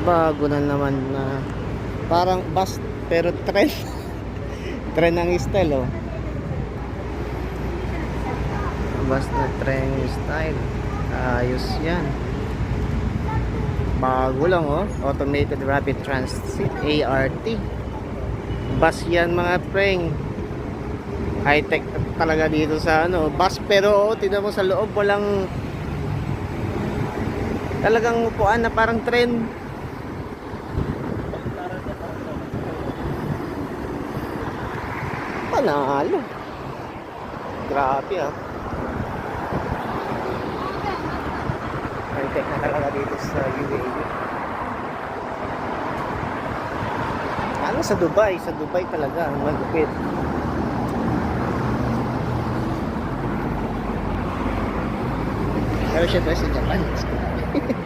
Bago na naman na parang bus pero tren. Tren ang style, oh. Bus na tren style. Ayos yan. Bago lang, oh. Automated Rapid Transit, ART. Bus yan mga preng. High-tech talaga dito sa ano, bus, pero oh, tingnan mo sa loob, walang talagang upuan na parang tren. Panalo. Grabe, ah. High-tech na talaga dito sa UAE. Ano sa Dubai? Sa Dubai talaga magupit. Pero syempre sa Japan, mas grabe.